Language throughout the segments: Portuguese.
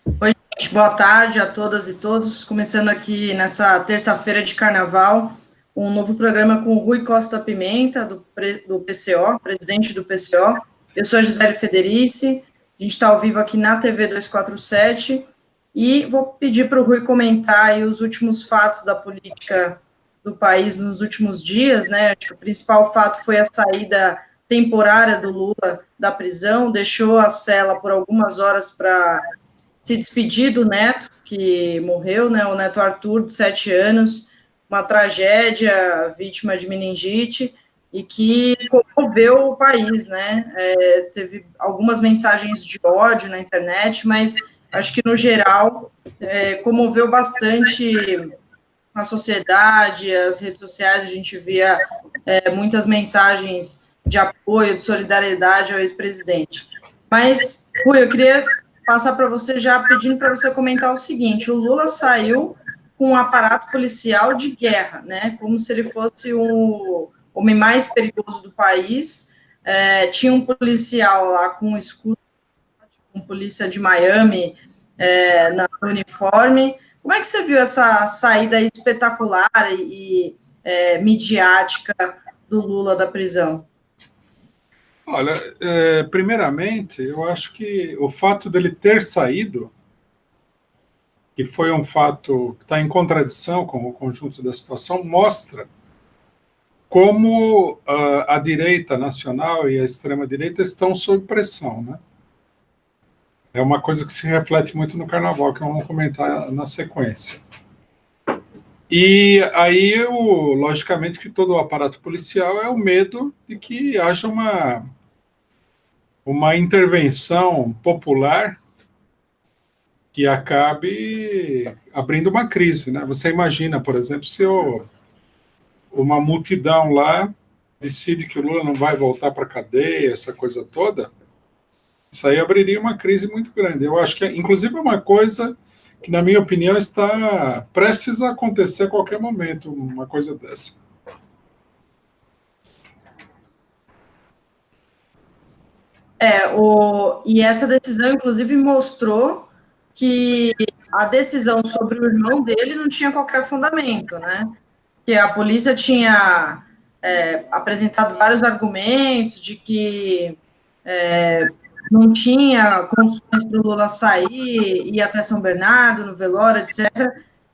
Oi, gente, boa tarde a todas e todos. Começando aqui nessa terça-feira de carnaval, um novo programa com o Rui Costa Pimenta, do PCO, presidente do PCO. Eu sou a Gisele Federici, a gente está ao vivo aqui na TV 247 e vou pedir para o Rui comentar aí os últimos fatos da política do país nos últimos dias, né? Acho que o principal fato foi a saída temporária do Lula da prisão, deixou a cela por algumas horas para se despedir do neto, que morreu, né, o neto Arthur, de 7 anos, uma tragédia, vítima de meningite, e que comoveu o país, né, teve algumas mensagens de ódio na internet, mas acho que, no geral, comoveu bastante a sociedade, as redes sociais, a gente via muitas mensagens de apoio, de solidariedade ao ex-presidente. Mas, Rui, eu queria passar para você já pedindo para você comentar o seguinte: o Lula saiu com um aparato policial de guerra, né? Como se ele fosse o homem mais perigoso do país. Tinha um policial lá com um escudo, com polícia de Miami no uniforme. Como é que você viu essa saída espetacular e midiática do Lula da prisão? Olha, primeiramente, eu acho que o fato dele ter saído, que foi um fato que está em contradição com o conjunto da situação, mostra como a direita nacional e a extrema-direita estão sob pressão, né? É uma coisa que se reflete muito no Carnaval, que vamos comentar na sequência. E aí, logicamente, que todo o aparato policial é o medo de que haja uma intervenção popular que acabe abrindo uma crise, né? Você imagina, por exemplo, se uma multidão lá decide que o Lula não vai voltar para a cadeia, essa coisa toda, isso aí abriria uma crise muito grande. Eu acho que, inclusive, é uma coisa que, na minha opinião, está prestes a acontecer a qualquer momento, uma coisa dessa. E essa decisão, inclusive, mostrou que a decisão sobre o irmão dele não tinha qualquer fundamento, né? Que a polícia tinha apresentado vários argumentos de que não tinha condições para o Lula sair, ir até São Bernardo, no velório, etc.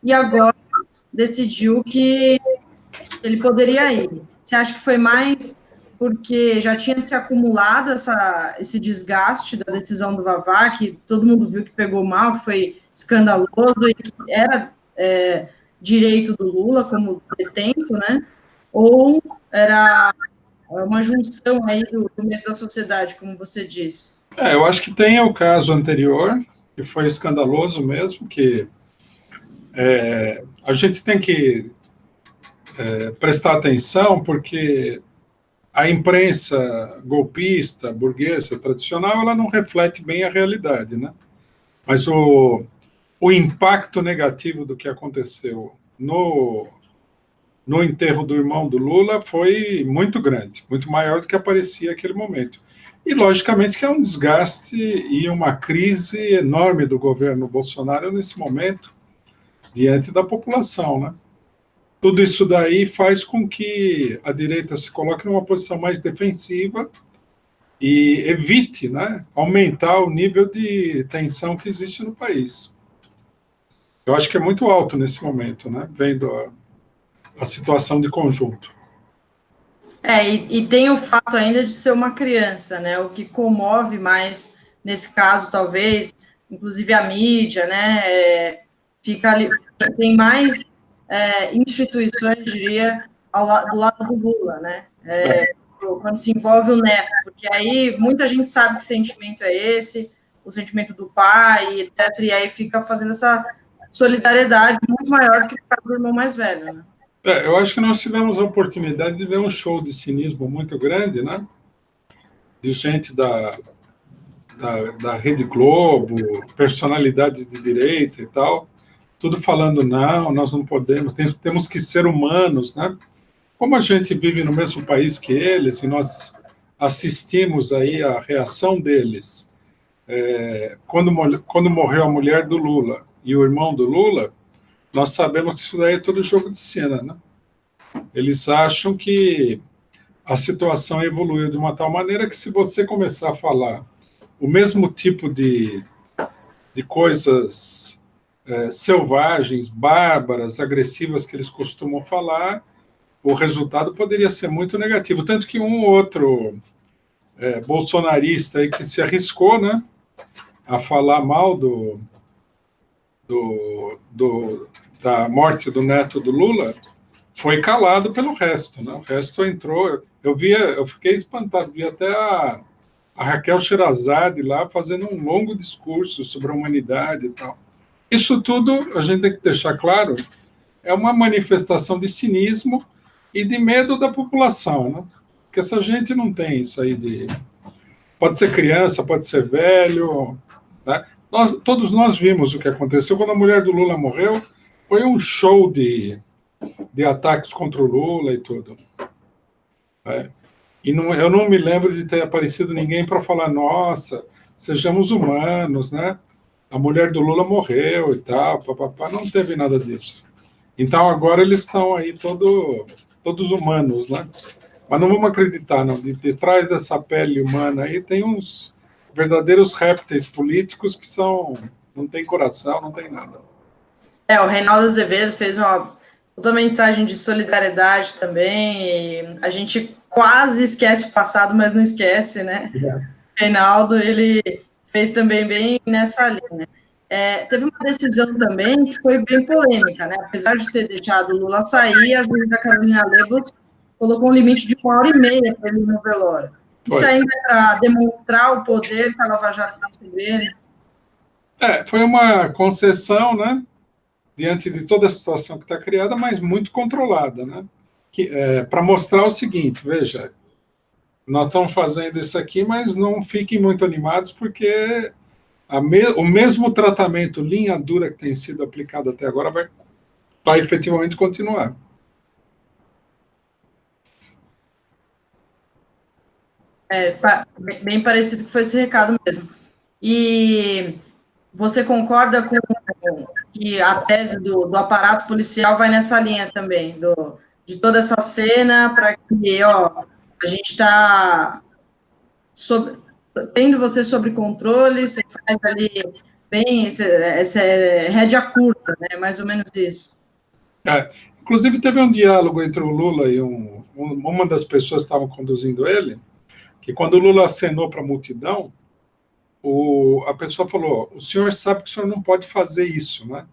E agora decidiu que ele poderia ir. Você acha que foi mais porque já tinha se acumulado esse desgaste da decisão do Vavá, que todo mundo viu que pegou mal, que foi escandaloso e que era direito do Lula como detento, né? Ou era uma junção aí do meio da sociedade, como você disse? Eu acho que tem o caso anterior, que foi escandaloso mesmo, que a gente tem que prestar atenção, porque a imprensa golpista, burguesa, tradicional, ela não reflete bem a realidade, né? Mas o impacto negativo do que aconteceu no enterro do irmão do Lula foi muito grande, muito maior do que aparecia naquele momento. E, logicamente, que é um desgaste e uma crise enorme do governo Bolsonaro nesse momento, diante da população, né? Tudo isso daí faz com que a direita se coloque numa posição mais defensiva e evite, né, aumentar o nível de tensão que existe no país. Eu acho que é muito alto nesse momento, né, vendo a situação de conjunto. E tem o fato ainda de ser uma criança, né? O que comove mais nesse caso, talvez, inclusive a mídia, né? Fica ali, tem mais instituições, diria, do lado do Lula, né? Quando se envolve o neto, porque aí muita gente sabe que sentimento é esse, o sentimento do pai, etc. E aí fica fazendo essa solidariedade muito maior do que o caso do irmão mais velho, né? Eu acho que nós tivemos a oportunidade de ver um show de cinismo muito grande, né? De gente da Rede Globo, personalidades de direita e tal, tudo falando, não, nós não podemos, temos que ser humanos, né? Como a gente vive no mesmo país que eles, e nós assistimos aí a reação deles quando morreu a mulher do Lula e o irmão do Lula, nós sabemos que isso daí é todo jogo de cena, né? Eles acham que a situação evoluiu de uma tal maneira que se você começar a falar o mesmo tipo de coisas selvagens, bárbaras, agressivas que eles costumam falar, o resultado poderia ser muito negativo. Tanto que um ou outro bolsonarista aí que se arriscou, né, a falar mal da morte do neto do Lula, foi calado pelo resto, né? O resto entrou. Eu fiquei espantado, vi até a Raquel Sherazade lá fazendo um longo discurso sobre a humanidade e tal. Isso tudo, a gente tem que deixar claro, é uma manifestação de cinismo e de medo da população, né? Porque essa gente não tem isso aí de... Pode ser criança, pode ser velho, né? Todos nós vimos o que aconteceu quando a mulher do Lula morreu. Foi um show de ataques contra o Lula e tudo. E eu não me lembro de ter aparecido ninguém para falar, nossa, sejamos humanos, né? A mulher do Lula morreu e tal, papapá. Não teve nada disso. Então agora eles estão aí todos humanos, né? Mas não vamos acreditar, não. De trás dessa pele humana aí tem uns verdadeiros répteis políticos que não tem coração, não tem nada. O Reinaldo Azevedo fez outra mensagem de solidariedade também, e a gente quase esquece o passado, mas não esquece, né? O Reinaldo, ele fez também bem nessa linha. Teve uma decisão também que foi bem polêmica, né? Apesar de ter deixado o Lula sair, a juíza Carolina Lebos colocou um limite de 1h30 para ele no velório. Isso ainda é para demonstrar o poder que a Lava Jato tem sobre ele? Foi uma concessão, né? Diante de toda a situação que está criada, mas muito controlada, né? Para mostrar o seguinte, veja, nós estamos fazendo isso aqui, mas não fiquem muito animados, porque o mesmo tratamento linha dura que tem sido aplicado até agora vai efetivamente continuar. Bem parecido que foi esse recado mesmo. E você concorda com que a tese do aparato policial vai nessa linha também, de toda essa cena, para que a gente está tendo você sob controle, você faz ali bem essa rédea curta, né? Mais ou menos isso. Inclusive, teve um diálogo entre o Lula e uma das pessoas que estavam conduzindo ele, que quando o Lula acenou para a multidão, a pessoa falou, o senhor sabe que o senhor não pode fazer isso, né?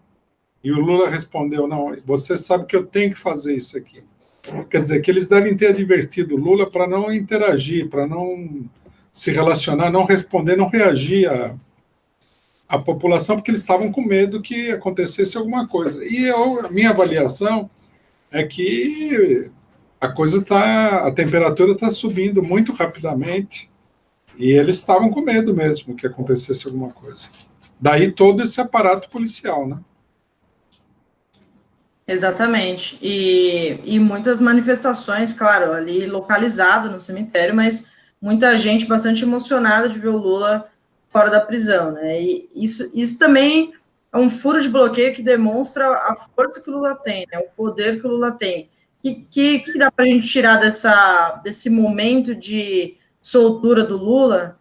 E o Lula respondeu, não, você sabe que eu tenho que fazer isso aqui. Quer dizer, que eles devem ter advertido o Lula para não interagir, para não se relacionar, não responder, não reagir à população, porque eles estavam com medo que acontecesse alguma coisa. E a minha avaliação é que a temperatura está subindo muito rapidamente, e eles estavam com medo mesmo que acontecesse alguma coisa. Daí todo esse aparato policial, né? Exatamente. E muitas manifestações, claro, ali localizado no cemitério, mas muita gente bastante emocionada de ver o Lula fora da prisão, né? E isso também é um furo de bloqueio que demonstra a força que o Lula tem, né? O poder que o Lula tem. Que dá para a gente tirar desse momento de soltura do Lula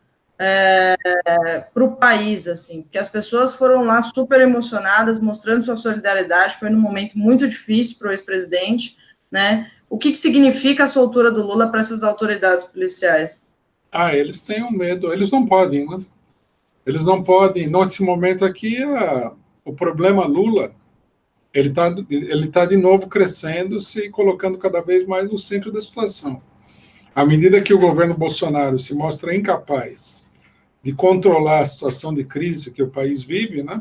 para o país, assim, porque as pessoas foram lá super emocionadas, mostrando sua solidariedade, foi num momento muito difícil para o ex-presidente, né? O que significa a soltura do Lula para essas autoridades policiais? Eles têm um medo, eles não podem, né? Eles não podem, nesse momento aqui, o problema Lula, ele tá de novo crescendo, se colocando cada vez mais no centro da situação. À medida que o governo Bolsonaro se mostra incapaz de controlar a situação de crise que o país vive, né?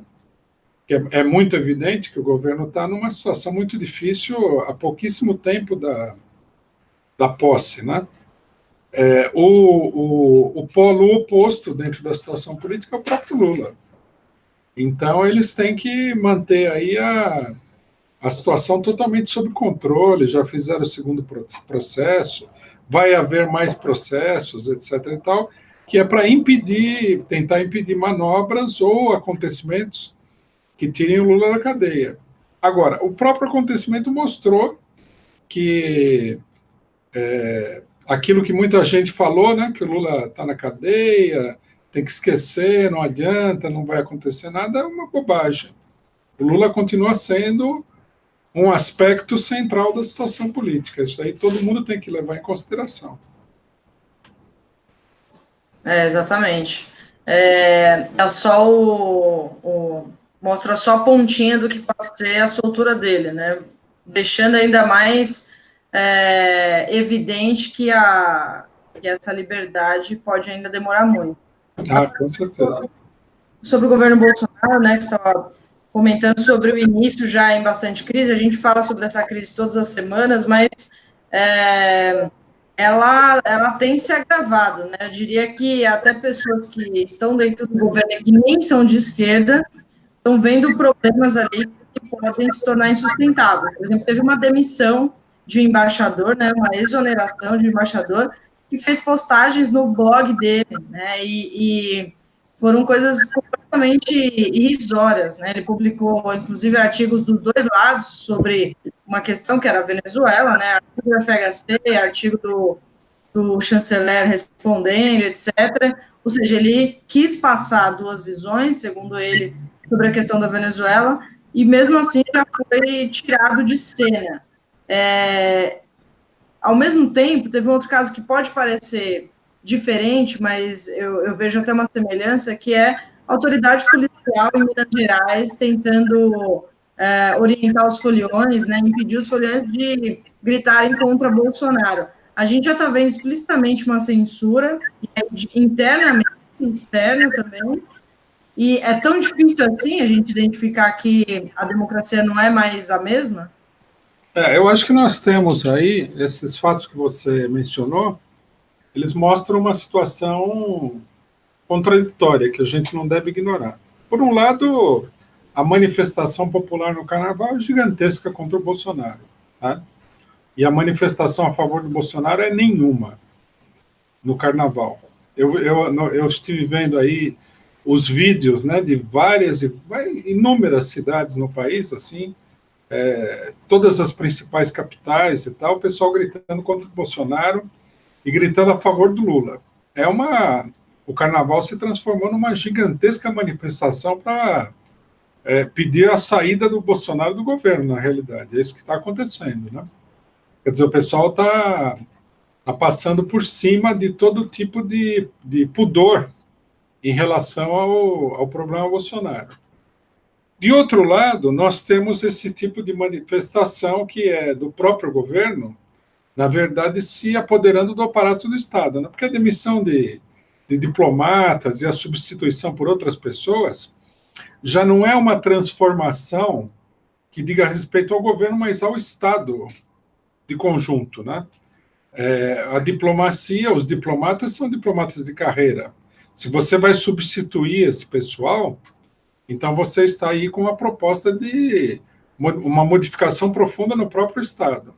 Que é muito evidente que o governo está numa situação muito difícil há pouquíssimo tempo da posse, né? O polo oposto dentro da situação política é o próprio Lula. Então, eles têm que manter aí a situação totalmente sob controle, já fizeram o segundo processo, vai haver mais processos, etc. e tal, que é para tentar impedir manobras ou acontecimentos que tirem o Lula da cadeia. Agora, o próprio acontecimento mostrou que aquilo que muita gente falou, né, que o Lula está na cadeia, tem que esquecer, não adianta, não vai acontecer nada, é uma bobagem. O Lula continua sendo um aspecto central da situação política. Isso aí todo mundo tem que levar em consideração. Exatamente. Só mostra só a pontinha do que pode ser a soltura dele, né? Deixando ainda mais evidente que essa liberdade pode ainda demorar muito. Com certeza. Sobre o governo Bolsonaro, né, que estava comentando sobre o início já em bastante crise, a gente fala sobre essa crise todas as semanas, mas ela tem se agravado, né? Eu diria que até pessoas que estão dentro do governo e que nem são de esquerda estão vendo problemas ali que podem se tornar insustentáveis. Por exemplo, teve uma demissão de um embaixador, né, uma exoneração de um embaixador, que fez postagens no blog dele, né, e foram coisas completamente irrisórias, né, ele publicou, inclusive, artigos dos dois lados sobre uma questão que era a Venezuela, né, artigo do FHC, artigo do chanceler respondendo, etc., ou seja, ele quis passar duas visões, segundo ele, sobre a questão da Venezuela, e mesmo assim já foi tirado de cena. Ao mesmo tempo, teve um outro caso que pode parecer diferente, mas eu vejo até uma semelhança, que é a autoridade policial em Minas Gerais tentando orientar os foliões, né, impedir os foliões de gritarem contra Bolsonaro. A gente já está vendo explicitamente uma censura, internamente e externa também, e é tão difícil assim a gente identificar que a democracia não é mais a mesma? Eu acho que nós temos aí, esses fatos que você mencionou, eles mostram uma situação contraditória, que a gente não deve ignorar. Por um lado, a manifestação popular no Carnaval é gigantesca contra o Bolsonaro, tá? E a manifestação a favor do Bolsonaro é nenhuma no Carnaval. Eu estive vendo aí os vídeos, né, de inúmeras cidades no país, assim, todas as principais capitais e tal, o pessoal gritando contra o Bolsonaro e gritando a favor do Lula. O Carnaval se transformou numa gigantesca manifestação para pedir a saída do Bolsonaro do governo, na realidade. É isso que está acontecendo, né? Quer dizer, o pessoal está passando por cima de todo tipo de pudor em relação ao problema Bolsonaro. De outro lado, nós temos esse tipo de manifestação que é do próprio governo, na verdade, se apoderando do aparato do Estado, né? Porque a demissão de diplomatas e a substituição por outras pessoas já não é uma transformação que diga respeito ao governo, mas ao Estado de conjunto, né? A diplomacia, os diplomatas são diplomatas de carreira. Se você vai substituir esse pessoal, então você está aí com a proposta de uma modificação profunda no próprio Estado,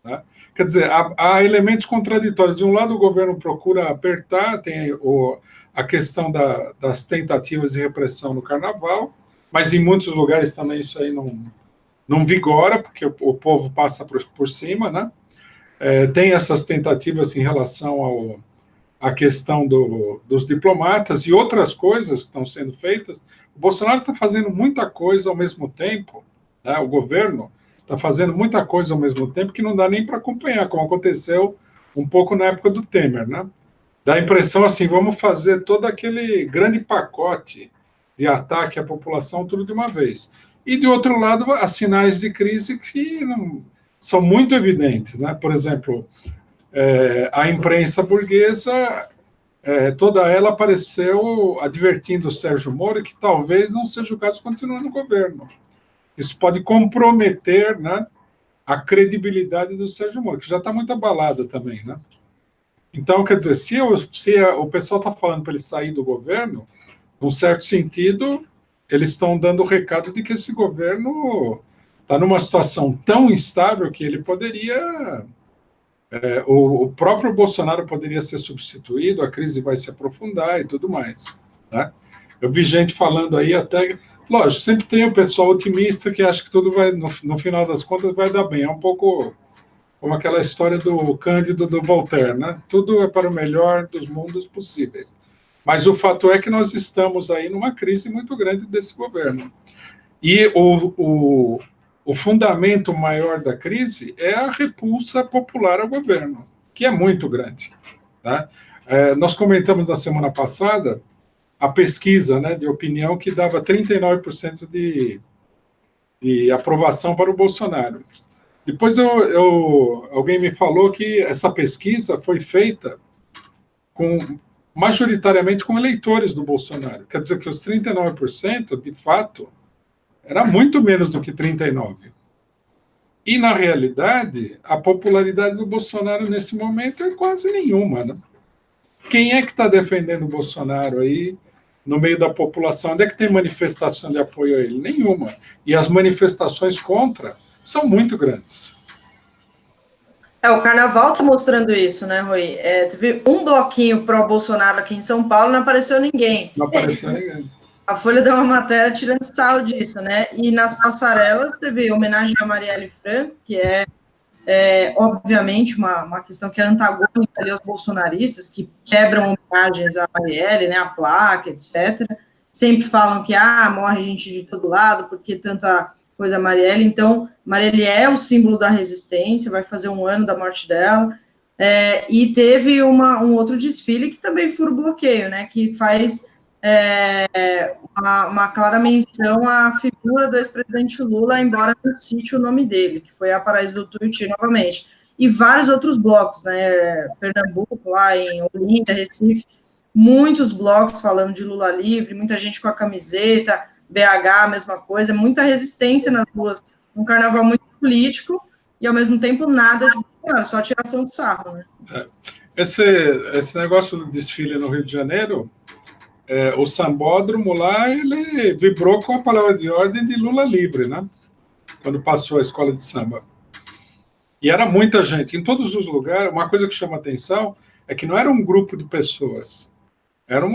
né? Quer dizer, há elementos contraditórios. De um lado, o governo procura apertar, tem a questão das tentativas de repressão no Carnaval, mas em muitos lugares também isso aí não vigora, porque o povo passa por cima, né? Tem essas tentativas em relação à questão dos diplomatas e outras coisas que estão sendo feitas. O Bolsonaro está fazendo muita coisa ao mesmo tempo, né? O governo está fazendo muita coisa ao mesmo tempo que não dá nem para acompanhar, como aconteceu um pouco na época do Temer, né? Dá a impressão assim, vamos fazer todo aquele grande pacote de ataque à população tudo de uma vez. E, de outro lado, há sinais de crise que são muito evidentes, né? Por exemplo, a imprensa burguesa, toda ela apareceu advertindo o Sérgio Moro que talvez não seja o caso continuar no governo. Isso pode comprometer, né, a credibilidade do Sérgio Moro, que já está muito abalada também, né? Então, quer dizer, se o pessoal está falando para ele sair do governo, num certo sentido, eles estão dando o recado de que esse governo está numa situação tão instável que ele poderia O próprio Bolsonaro poderia ser substituído, a crise vai se aprofundar e tudo mais. Né? Eu vi gente falando aí até... Lógico, sempre tem o pessoal otimista que acha que tudo vai, no final das contas, vai dar bem. É um pouco como aquela história do Cândido do Voltaire, né? Tudo é para o melhor dos mundos possíveis. Mas o fato é que nós estamos aí numa crise muito grande desse governo. E o fundamento maior da crise é a repulsa popular ao governo, que é muito grande. Tá? Nós comentamos na semana passada a pesquisa, né, de opinião que dava 39% de aprovação para o Bolsonaro. Depois alguém me falou que essa pesquisa foi feita majoritariamente com eleitores do Bolsonaro. Quer dizer que os 39%, de fato, era muito menos do que 39%. E, na realidade, a popularidade do Bolsonaro nesse momento é quase nenhuma. Né? Quem é que está defendendo o Bolsonaro aí no meio da população? Onde é que tem manifestação de apoio a ele? Nenhuma. E as manifestações contra são muito grandes. O Carnaval está mostrando isso, né, Rui? Teve um bloquinho pró-Bolsonaro aqui em São Paulo, não apareceu ninguém. Não apareceu ninguém. A Folha deu uma matéria tirando sarro disso, né? E nas passarelas teve homenagem a Marielle Franco, que é obviamente, uma questão que é antagônica ali aos bolsonaristas, que quebram homenagens à Marielle, né, a placa, etc. Sempre falam que, morre gente de todo lado, porque tanta coisa Marielle. Então, Marielle é o símbolo da resistência, vai fazer 1 ano da morte dela. E teve um outro desfile que também fura o bloqueio, né, que faz uma clara menção à figura do ex-presidente Lula, embora não cite o nome dele, que foi a Paraíso do Tuiuti novamente, e vários outros blocos, né, Pernambuco, lá em Olinda, Recife, muitos blocos falando de Lula livre, muita gente com a camiseta, BH, a mesma coisa, muita resistência nas ruas, um carnaval muito político, e ao mesmo tempo nada de só tiração de sarro, né? Esse negócio do desfile no Rio de Janeiro, o sambódromo lá, ele vibrou com a palavra de ordem de Lula livre, né? Quando passou a escola de samba. E era muita gente. Em todos os lugares, uma coisa que chama atenção é que não era um grupo de pessoas. Era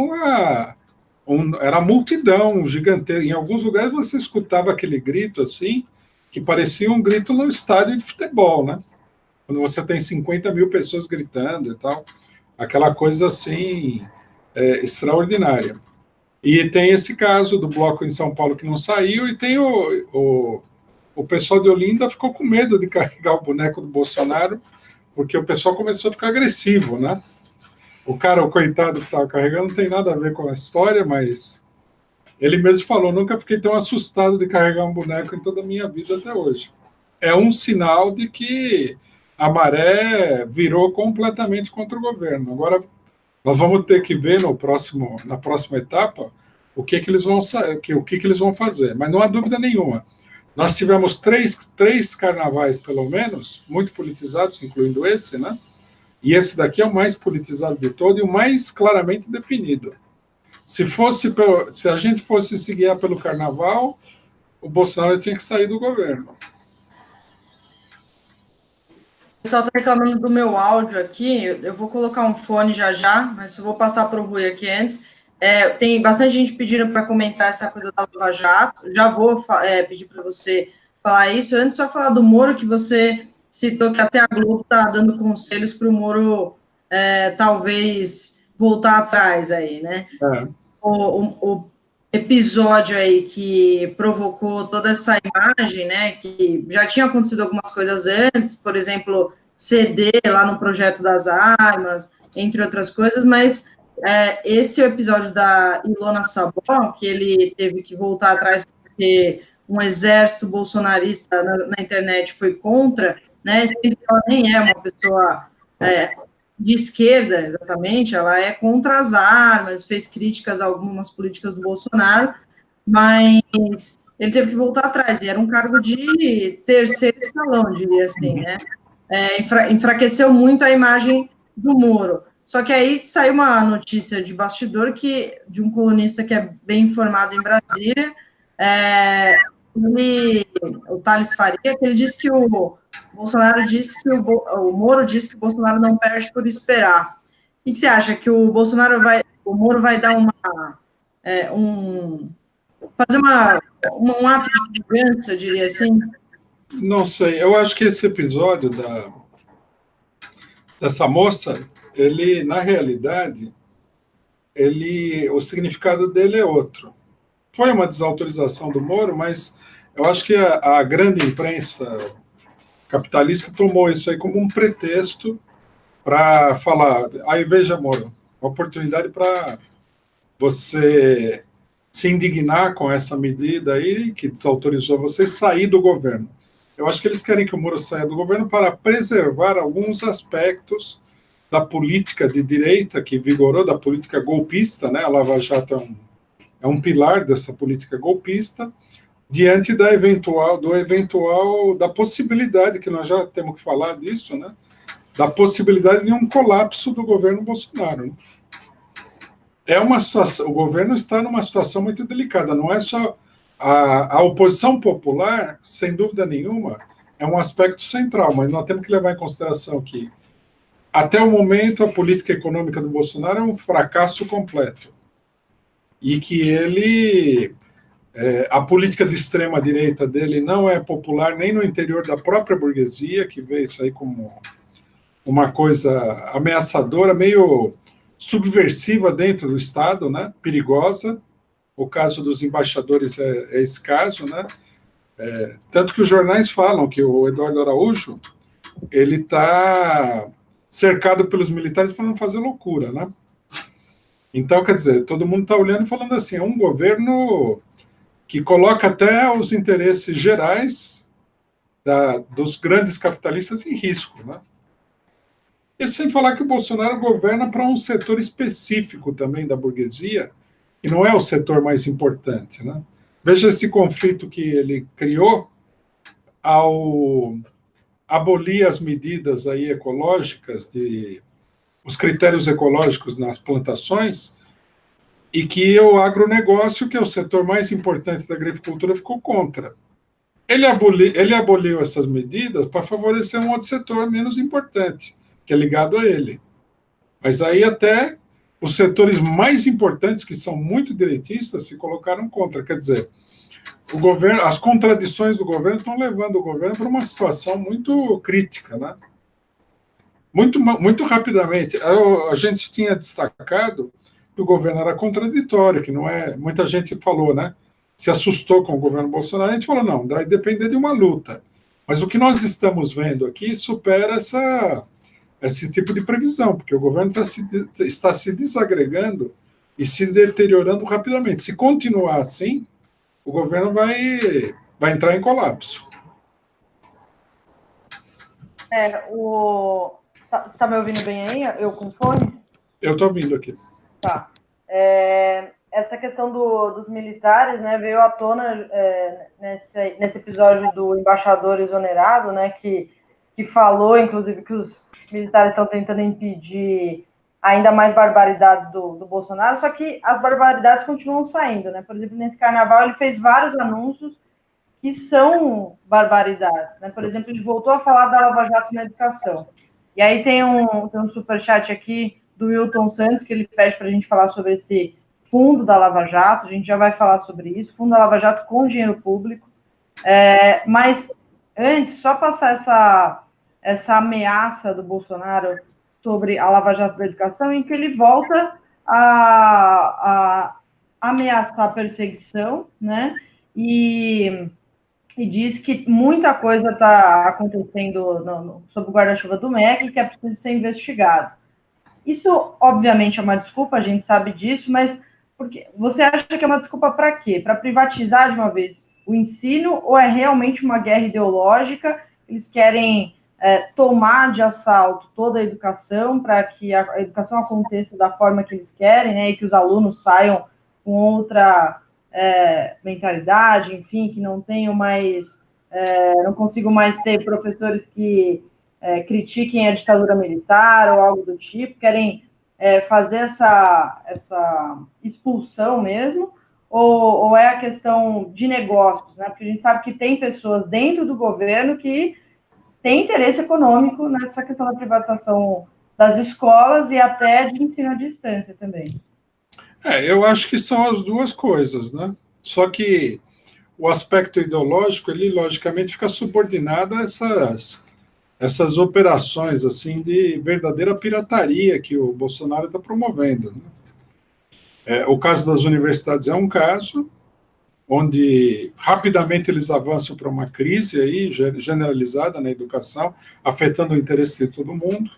era multidão gigantesca. Em alguns lugares você escutava aquele grito assim, que parecia um grito no estádio de futebol, né? Quando você tem 50 mil pessoas gritando e tal. Aquela coisa assim... extraordinária. E tem esse caso do bloco em São Paulo que não saiu, e tem o pessoal de Olinda ficou com medo de carregar o boneco do Bolsonaro, porque o pessoal começou a ficar agressivo, né? O coitado que estava carregando, não tem nada a ver com a história, mas ele mesmo falou, nunca fiquei tão assustado de carregar um boneco em toda a minha vida até hoje. É um sinal de que a maré virou completamente contra o governo. Agora, nós vamos ter que ver na próxima etapa o que eles vão fazer. Mas não há dúvida nenhuma. Nós tivemos três carnavais, pelo menos, muito politizados, incluindo esse, né? E esse daqui é o mais politizado de todo e o mais claramente definido. Se a gente fosse se guiar pelo carnaval, o Bolsonaro tinha que sair do governo. O pessoal está reclamando do meu áudio aqui, eu vou colocar um fone já, mas eu vou passar para o Rui aqui antes. Tem bastante gente pedindo para comentar essa coisa da Lava Jato, já vou pedir para você falar isso. Antes, só falar do Moro, que você citou que até a Globo está dando conselhos para o Moro talvez voltar atrás aí, né? O episódio aí que provocou toda essa imagem, né, que já tinha acontecido algumas coisas antes, por exemplo, CD lá no Projeto das Armas, entre outras coisas, mas esse é o episódio da Ilona Sabon, que ele teve que voltar atrás porque um exército bolsonarista na internet foi contra, né, ela nem é uma pessoa de esquerda, exatamente, ela é contra as armas, fez críticas a algumas políticas do Bolsonaro, mas ele teve que voltar atrás, e era um cargo de terceiro escalão, diria assim, né? Enfraqueceu muito a imagem do Moro. Só que aí saiu uma notícia de bastidor de um colunista que é bem informado em Brasília, o Thales Faria, que ele disse que o Bolsonaro disse que o Moro disse que o Bolsonaro não perde por esperar. O que você acha? Que o Moro vai dar fazer um ato de vingança, eu diria assim? Não sei, eu acho que esse episódio dessa moça, ele, na realidade, o significado dele é outro. Foi uma desautorização do Moro, mas eu acho que a grande imprensa capitalista tomou isso aí como um pretexto para falar, aí veja, Moro, uma oportunidade para você se indignar com essa medida aí que desautorizou você sair do governo. Eu acho que eles querem que o Moro saia do governo para preservar alguns aspectos da política de direita que vigorou, da política golpista, né? A Lava Jato é um pilar dessa política golpista, diante da da possibilidade, que nós já temos que falar disso, né? Da possibilidade de um colapso do governo Bolsonaro. Né? É uma situação, o governo está numa situação muito delicada, não é só a oposição popular, sem dúvida nenhuma, é um aspecto central, mas nós temos que levar em consideração que, até o momento, a política econômica do Bolsonaro é um fracasso completo. E que a política de extrema-direita dele não é popular nem no interior da própria burguesia, que vê isso aí como uma coisa ameaçadora, meio subversiva dentro do Estado, né? Perigosa. O caso dos embaixadores é esse caso, né? Tanto que os jornais falam que o Eduardo Araújo ele está cercado pelos militares para não fazer loucura, né? Então, quer dizer, todo mundo está olhando e falando assim, é um governo que coloca até os interesses gerais dos grandes capitalistas em risco, né? E sem falar que o Bolsonaro governa para um setor específico também da burguesia, e não é o setor mais importante, né? Veja esse conflito que ele criou ao abolir as medidas aí ecológicas, os critérios ecológicos nas plantações, e que o agronegócio, que é o setor mais importante da agricultura, ficou contra. Ele aboliu essas medidas para favorecer um outro setor menos importante, que é ligado a ele. Mas aí até os setores mais importantes, que são muito direitistas, se colocaram contra. Quer dizer, o governo, as contradições do governo estão levando o governo para uma situação muito crítica, né? Muito rapidamente. A gente tinha destacado que o governo era contraditório, que não é. Muita gente falou, né? Se assustou com o governo Bolsonaro. A gente falou, não, vai depender de uma luta. Mas o que nós estamos vendo aqui supera esse tipo de previsão, porque o governo está se desagregando e se deteriorando rapidamente. Se continuar assim, o governo vai entrar em colapso. Você está me ouvindo bem aí? Eu com fone? Eu estou ouvindo aqui. Tá. Essa questão dos militares, né, veio à tona nesse episódio do embaixador exonerado, né, que falou, inclusive, que os militares estão tentando impedir ainda mais barbaridades do Bolsonaro, só que as barbaridades continuam saindo, né? Por exemplo, nesse carnaval ele fez vários anúncios que são barbaridades, né? Por exemplo, ele voltou a falar da Lava Jato na educação. E aí tem um superchat aqui do Wilton Santos, que ele pede para a gente falar sobre esse fundo da Lava Jato, a gente já vai falar sobre isso, fundo da Lava Jato com dinheiro público, mas antes, só passar essa ameaça do Bolsonaro sobre a Lava Jato da educação, em que ele volta a ameaçar a perseguição, né, e diz que muita coisa está acontecendo sob o guarda-chuva do MEC e que é preciso ser investigado. Isso, obviamente, é uma desculpa, a gente sabe disso, mas porque você acha que é uma desculpa para quê? Para privatizar de uma vez o ensino ou é realmente uma guerra ideológica? Eles querem tomar de assalto toda a educação para que a educação aconteça da forma que eles querem, né, e que os alunos saiam com outra mentalidade, enfim, que não tenham mais, não consigam mais ter professores que critiquem a ditadura militar ou algo do tipo, querem fazer essa expulsão mesmo, ou é a questão de negócios, né? Porque a gente sabe que tem pessoas dentro do governo que têm interesse econômico nessa questão da privatização das escolas e até de ensino à distância também. Eu acho que são as duas coisas, né? Só que o aspecto ideológico, ele logicamente fica subordinado a essas operações assim de verdadeira pirataria que o Bolsonaro está promovendo, né? O caso das universidades é um caso onde rapidamente eles avançam para uma crise aí generalizada na educação, afetando o interesse de todo mundo.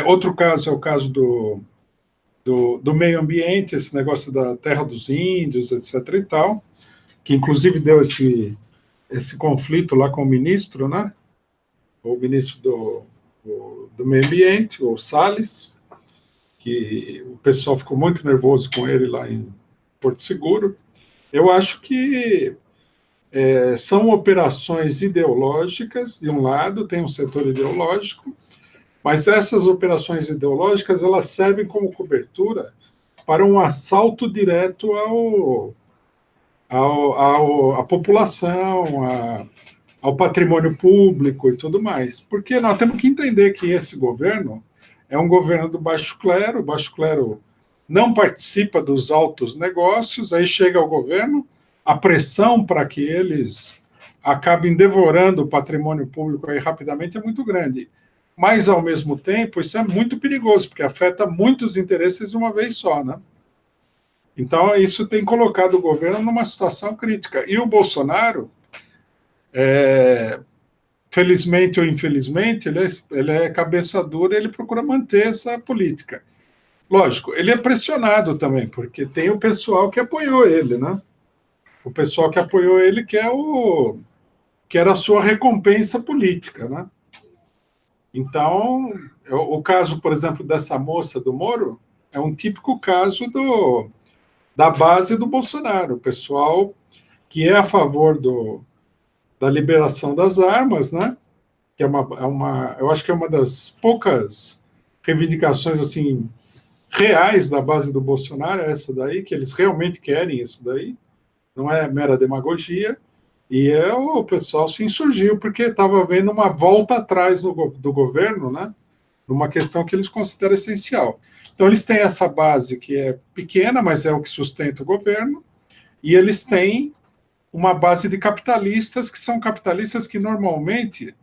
Outro caso é o caso do meio ambiente, esse negócio da terra dos índios, etc. e tal, que inclusive deu esse conflito lá com o ministro, né? O ministro do meio ambiente, o Salles, que o pessoal ficou muito nervoso com ele lá em Porto Seguro. Eu acho que são operações ideológicas, de um lado, tem um setor ideológico, mas essas operações ideológicas elas servem como cobertura para um assalto direto à população, ao patrimônio público e tudo mais. Porque nós temos que entender que esse governo é um governo do baixo clero, o baixo clero não participa dos altos negócios, aí chega ao governo, a pressão para que eles acabem devorando o patrimônio público aí rapidamente é muito grande. Mas, ao mesmo tempo, isso é muito perigoso, porque afeta muitos interesses de uma vez só, né? Então, isso tem colocado o governo numa situação crítica. E o Bolsonaro, felizmente ou infelizmente, ele é cabeça dura e ele procura manter essa política. Lógico, ele é pressionado também, porque tem o pessoal que apoiou ele, né? O pessoal que apoiou ele que era a sua recompensa política, né? Então, o caso, por exemplo, dessa moça do Moro, é um típico caso da base do Bolsonaro, o pessoal que é a favor da liberação das armas, né? Que eu acho que é uma das poucas reivindicações assim reais da base do Bolsonaro, é essa daí, que eles realmente querem isso daí, não é mera demagogia. E o pessoal se insurgiu porque estava havendo uma volta atrás do governo, né? Numa questão que eles consideram essencial. Então, eles têm essa base que é pequena, mas é o que sustenta o governo, e eles têm uma base de capitalistas, que são capitalistas que normalmente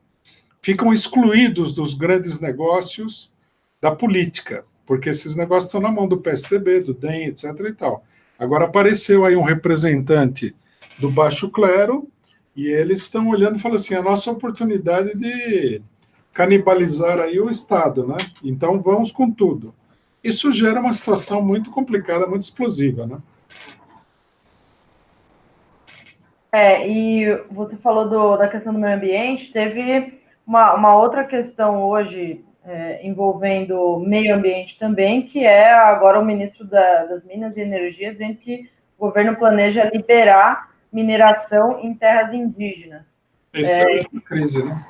ficam excluídos dos grandes negócios da política, porque esses negócios estão na mão do PSDB, do DEM, etc. e tal. Agora apareceu aí um representante do baixo clero, e eles estão olhando e falando assim, a nossa oportunidade de canibalizar aí o Estado, né? Então vamos com tudo. Isso gera uma situação muito complicada, muito explosiva, né? E você falou da questão do meio ambiente, teve uma outra questão hoje envolvendo meio ambiente também, que é agora o ministro das Minas e Energia dizendo que o governo planeja liberar mineração em terras indígenas. Essa é outra crise, né?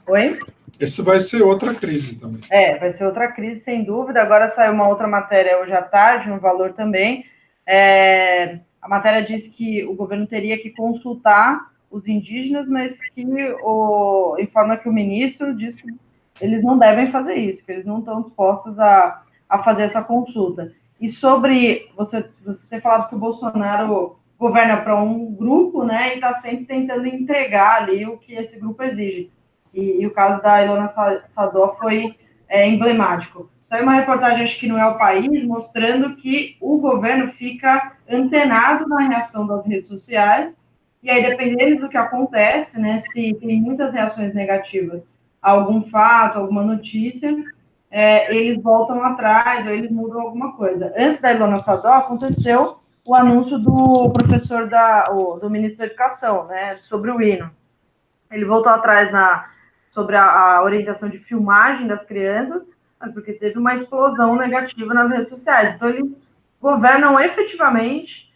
Oi? Esse vai ser outra crise também. Vai ser outra crise, sem dúvida. Agora saiu uma outra matéria hoje à tarde, no Valor também. A matéria diz que o governo teria que consultar os indígenas, mas que informa que o ministro diz que eles não devem fazer isso, que eles não estão dispostos a fazer essa consulta. E sobre você ter falado que o Bolsonaro governa para um grupo, né, e está sempre tentando entregar ali o que esse grupo exige. E o caso da Ilona Sadó foi emblemático. Saiu uma reportagem, acho que não é o País, mostrando que o governo fica antenado na reação das redes sociais, e aí, dependendo do que acontece, né, se tem muitas reações negativas a algum fato, alguma notícia, eles voltam atrás ou eles mudam alguma coisa. Antes da Ilona Sadó, aconteceu o anúncio do professor do ministro da Educação, né, sobre o hino. Ele voltou atrás sobre a orientação de filmagem das crianças, mas porque teve uma explosão negativa nas redes sociais. Então, eles governam efetivamente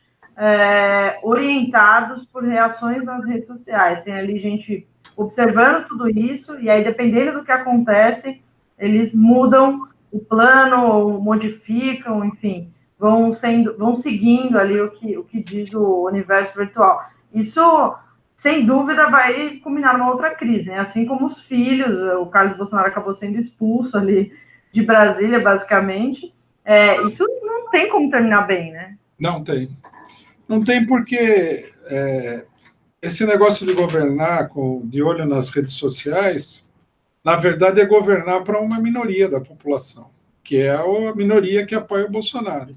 orientados por reações nas redes sociais. Tem ali gente observando tudo isso, e aí, dependendo do que acontece, eles mudam o plano, ou modificam, enfim. vão seguindo ali o que diz o universo virtual. Isso, sem dúvida, vai culminar numa outra crise, né? Assim como os filhos, o Carlos Bolsonaro acabou sendo expulso ali de Brasília, basicamente. Isso não tem como terminar bem, né? Não tem. Não tem porque esse negócio de governar de olho nas redes sociais, na verdade, é governar para uma minoria da população, que é a minoria que apoia o Bolsonaro.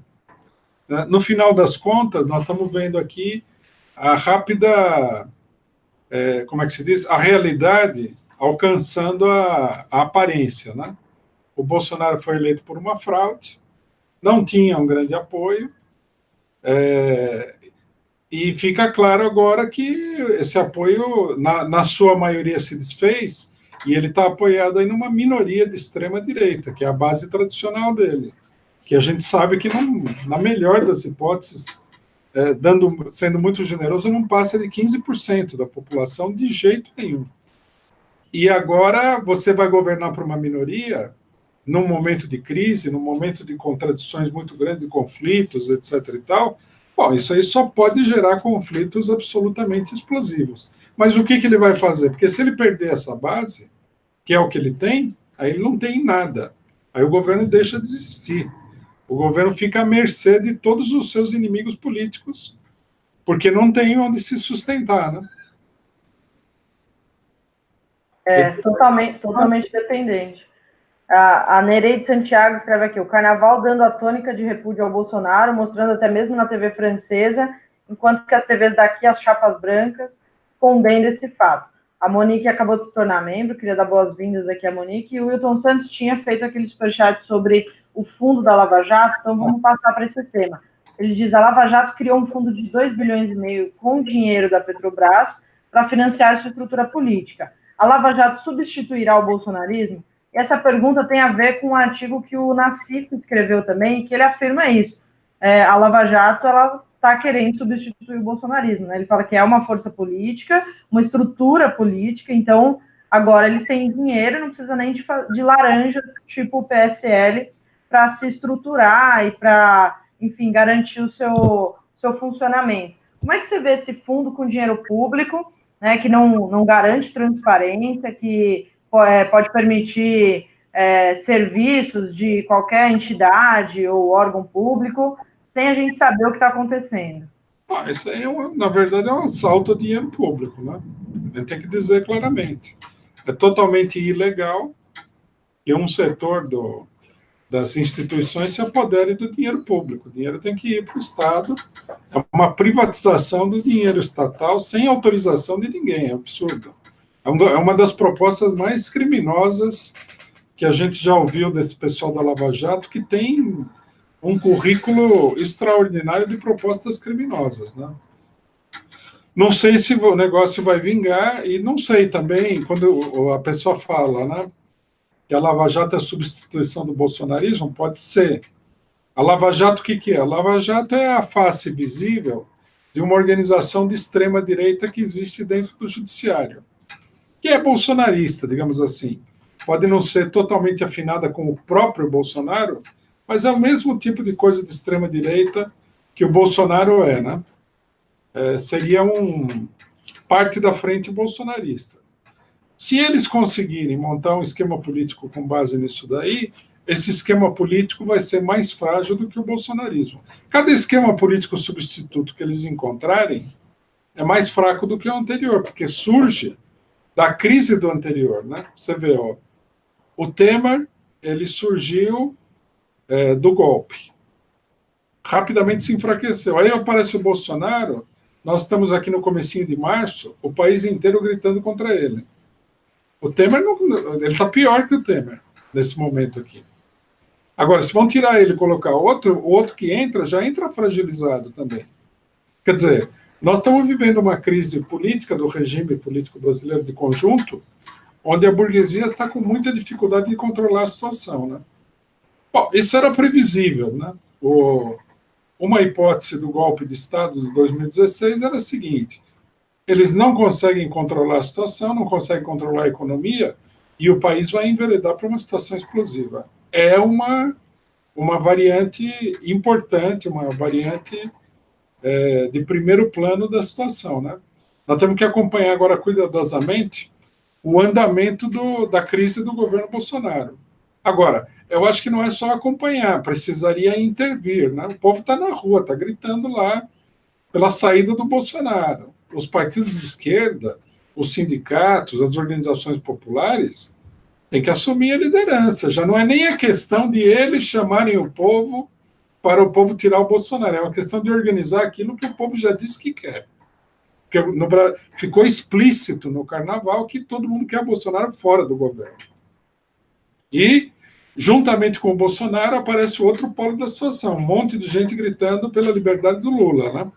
No final das contas, nós estamos vendo aqui a rápida, como é que se diz? A realidade alcançando a aparência, né? O Bolsonaro foi eleito por uma fraude, não tinha um grande apoio, e fica claro agora que esse apoio, na sua maioria, se desfez, e ele está apoiado aí numa minoria de extrema-direita, que é a base tradicional dele, que a gente sabe que, na melhor das hipóteses, sendo muito generoso, não passa de 15% da população de jeito nenhum. E agora você vai governar para uma minoria, num momento de crise, num momento de contradições muito grandes, de conflitos, etc. e tal. Bom, isso aí só pode gerar conflitos absolutamente explosivos. Mas o que ele vai fazer? Porque se ele perder essa base, que é o que ele tem, aí ele não tem nada. Aí o governo deixa de existir. O governo fica à mercê de todos os seus inimigos políticos, porque não tem onde se sustentar, né? Totalmente dependente. A Nereide Santiago escreve aqui: o carnaval dando a tônica de repúdio ao Bolsonaro, mostrando até mesmo na TV francesa, enquanto que as TVs daqui, as chapas brancas, condendo esse fato. A Monique acabou de se tornar membro, queria dar boas-vindas aqui a Monique, e o Wilton Santos tinha feito aquele superchat sobre o fundo da Lava Jato, então vamos passar para esse tema. Ele diz: a Lava Jato criou um fundo de 2,5 bilhões com dinheiro da Petrobras para financiar sua estrutura política. A Lava Jato substituirá o bolsonarismo? E essa pergunta tem a ver com um artigo que o Nassif escreveu também, que ele afirma isso. A Lava Jato, ela está querendo substituir o bolsonarismo, né? Ele fala que é uma força política, uma estrutura política, então agora eles têm dinheiro, não precisa nem de laranjas, tipo o PSL, para se estruturar e para, enfim, garantir o seu funcionamento. Como é que você vê esse fundo com dinheiro público, né, que não garante transparência, que pode permitir serviços de qualquer entidade ou órgão público, sem a gente saber o que está acontecendo? Isso aí, na verdade, é um assalto a dinheiro público, né? A gente tem que dizer claramente. É totalmente ilegal que um setor das instituições se apodere do dinheiro público. O dinheiro tem que ir para o Estado. É uma privatização do dinheiro estatal sem autorização de ninguém. É absurdo. É uma das propostas mais criminosas que a gente já ouviu desse pessoal da Lava Jato, que tem um currículo extraordinário de propostas criminosas, né? Não sei se o negócio vai vingar, e não sei também, quando a pessoa fala, né, que a Lava Jato é a substituição do bolsonarismo, pode ser. A Lava Jato, o que é? A Lava Jato é a face visível de uma organização de extrema-direita que existe dentro do judiciário, que é bolsonarista, digamos assim. Pode não ser totalmente afinada com o próprio Bolsonaro, mas é o mesmo tipo de coisa de extrema-direita que o Bolsonaro é, né? Seria parte da frente bolsonarista. Se eles conseguirem montar um esquema político com base nisso daí, esse esquema político vai ser mais frágil do que o bolsonarismo. Cada esquema político substituto que eles encontrarem é mais fraco do que o anterior, porque surge da crise do anterior, né? Você vê, o Temer, ele surgiu do golpe. Rapidamente se enfraqueceu. Aí aparece o Bolsonaro, nós estamos aqui no comecinho de março, o país inteiro gritando contra ele. O Temer, ele está pior que o Temer, nesse momento aqui. Agora, se vão tirar ele e colocar outro, o outro que entra, já entra fragilizado também. Quer dizer, nós estamos vivendo uma crise política do regime político brasileiro de conjunto, onde a burguesia está com muita dificuldade de controlar a situação, né? Bom, isso era previsível, né? Uma hipótese do golpe de Estado de 2016 era a seguinte: eles não conseguem controlar a situação, não conseguem controlar a economia, e o país vai enveredar para uma situação explosiva. É uma uma variante importante, uma variante de primeiro plano da situação, né? Nós temos que acompanhar agora cuidadosamente o andamento da crise do governo Bolsonaro. Agora, eu acho que não é só acompanhar, precisaria intervir, né? O povo está na rua, está gritando lá pela saída do Bolsonaro. Os partidos de esquerda, os sindicatos, as organizações populares têm que assumir a liderança. Já não é nem a questão de eles chamarem o povo para o povo tirar o Bolsonaro, é uma questão de organizar aquilo que o povo já disse que quer. Porque ficou explícito no Carnaval que todo mundo quer o Bolsonaro fora do governo. E, juntamente com o Bolsonaro, aparece o outro polo da situação, um monte de gente gritando pela liberdade do Lula, né?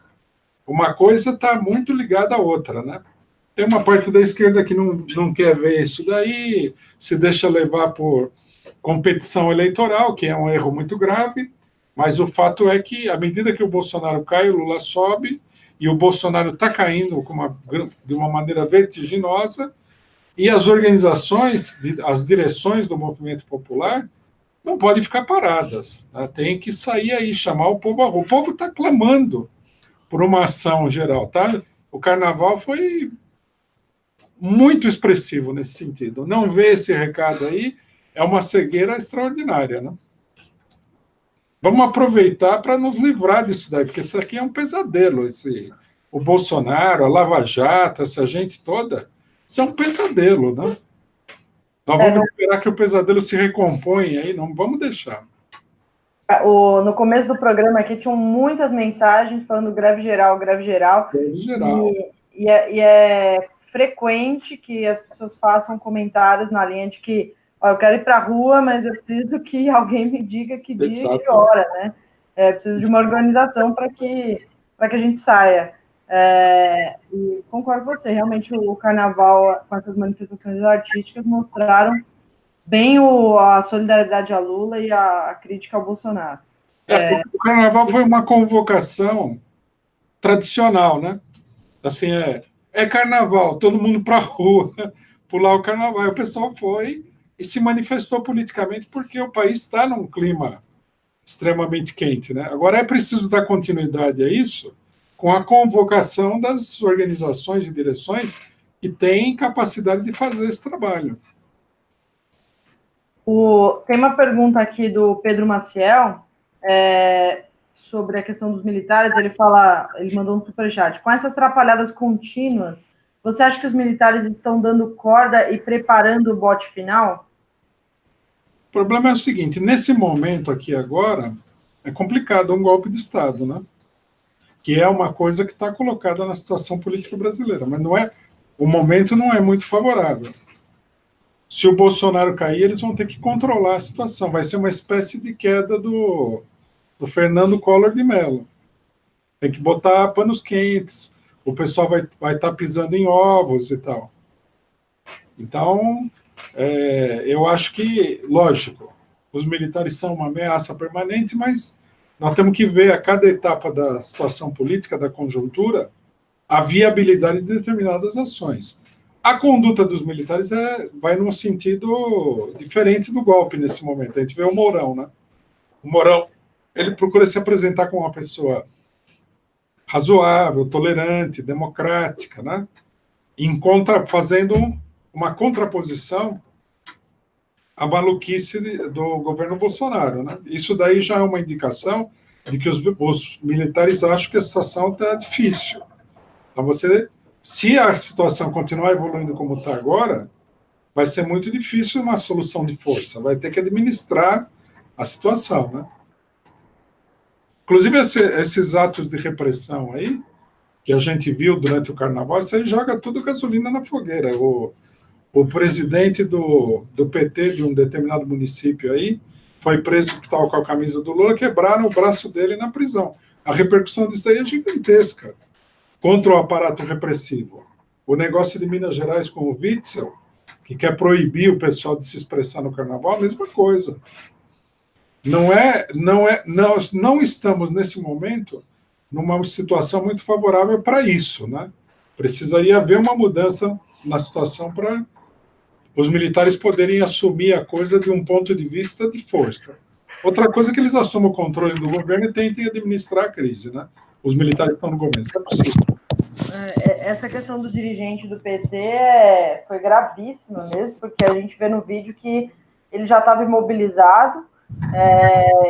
Uma coisa está muito ligada à outra, né? Tem uma parte da esquerda que não quer ver isso daí, se deixa levar por competição eleitoral, que é um erro muito grave, mas o fato é que, à medida que o Bolsonaro cai, o Lula sobe, e o Bolsonaro está caindo de uma maneira vertiginosa, e as organizações, as direções do movimento popular, não podem ficar paradas. Né? Tem que sair aí, chamar o povo à rua. O povo está clamando por uma ação geral. Tá? O Carnaval foi muito expressivo nesse sentido. Não ver esse recado aí é uma cegueira extraordinária. Né? Vamos aproveitar para nos livrar disso daí, porque isso aqui é um pesadelo. O Bolsonaro, a Lava Jato, essa gente toda, isso é um pesadelo, né? Nós vamos esperar que o pesadelo se recomponha aí, não vamos deixar. No começo do programa aqui tinham muitas mensagens falando greve geral, greve geral. Greve geral. E é frequente que as pessoas façam comentários na linha de que eu quero ir para a rua, mas eu preciso que alguém me diga que dia e que hora, né? Preciso de uma organização para que a gente saia. E concordo com você, realmente o Carnaval, com essas manifestações artísticas, mostraram bem a solidariedade a Lula e a crítica ao Bolsonaro. O Carnaval foi uma convocação tradicional, né? Assim, é Carnaval, todo mundo para a rua, pular o Carnaval. E o pessoal foi e se manifestou politicamente porque o país está num clima extremamente quente, né? Agora é preciso dar continuidade a isso com a convocação das organizações e direções que têm capacidade de fazer esse trabalho. Tem uma pergunta aqui do Pedro Maciel sobre a questão dos militares. Ele mandou um superchat. Com essas atrapalhadas contínuas, você acha que os militares estão dando corda e preparando o bote final? O problema é o seguinte, nesse momento aqui agora, é complicado um golpe de Estado, né? Que é uma coisa que está colocada na situação política brasileira, mas o momento não é muito favorável. Se o Bolsonaro cair, eles vão ter que controlar a situação. Vai ser uma espécie de queda do Fernando Collor de Mello. Tem que botar panos quentes, o pessoal vai estar pisando em ovos e tal. Então, eu acho que, lógico, os militares são uma ameaça permanente, mas nós temos que ver a cada etapa da situação política, da conjuntura, a viabilidade de determinadas ações. A conduta dos militares vai num sentido diferente do golpe nesse momento. A gente vê o Mourão, né? O Mourão, ele procura se apresentar como uma pessoa razoável, tolerante, democrática, né? Fazendo uma contraposição à maluquice do governo Bolsonaro, né? Isso daí já é uma indicação de que os militares acham que a situação está difícil. Então, se a situação continuar evoluindo como está agora, vai ser muito difícil uma solução de força. Vai ter que administrar a situação, né? Inclusive, esses atos de repressão aí, que a gente viu durante o Carnaval, isso aí joga tudo gasolina na fogueira. O presidente do PT de um determinado município aí foi preso por tal com a camisa do Lula, quebraram o braço dele na prisão. A repercussão disso aí é gigantesca contra o aparato repressivo. O negócio de Minas Gerais com o Witzel, que quer proibir o pessoal de se expressar no Carnaval, a mesma coisa. Nós não estamos, nesse momento, numa situação muito favorável para isso, né? Precisaria haver uma mudança na situação para os militares poderem assumir a coisa de um ponto de vista de força. Outra coisa é que eles assumam o controle do governo e tentem administrar a crise, né? Os militares estão no governo, isso é possível. Essa questão do dirigente do PT foi gravíssima mesmo, porque a gente vê no vídeo que ele já estava imobilizado,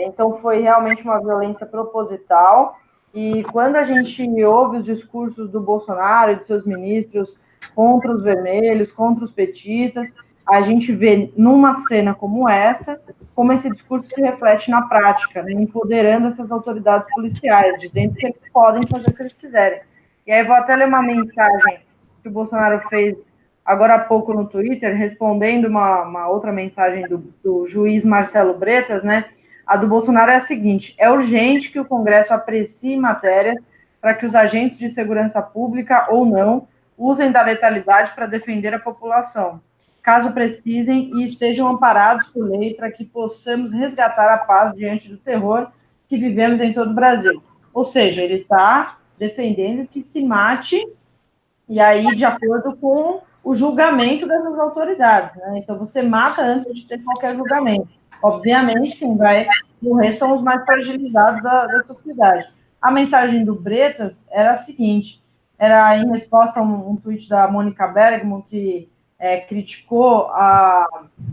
então foi realmente uma violência proposital. E quando a gente ouve os discursos do Bolsonaro e de seus ministros contra os vermelhos, contra os petistas, a gente vê numa cena como essa, como esse discurso se reflete na prática, né, empoderando essas autoridades policiais, dizendo que eles podem fazer o que eles quiserem. E aí vou até ler uma mensagem que o Bolsonaro fez agora há pouco no Twitter, respondendo uma outra mensagem do juiz Marcelo Bretas, né? A do Bolsonaro é a seguinte: é urgente que o Congresso aprecie matérias para que os agentes de segurança pública ou não usem da letalidade para defender a população, caso precisem e estejam amparados por lei para que possamos resgatar a paz diante do terror que vivemos em todo o Brasil. Ou seja, ele está defendendo que se mate, e aí de acordo com o julgamento dessas autoridades, né? Então você mata antes de ter qualquer julgamento. Obviamente, quem vai morrer são os mais fragilizados da sociedade. A mensagem do Bretas era a seguinte, era em resposta a um tweet da Mônica Bergman, que criticou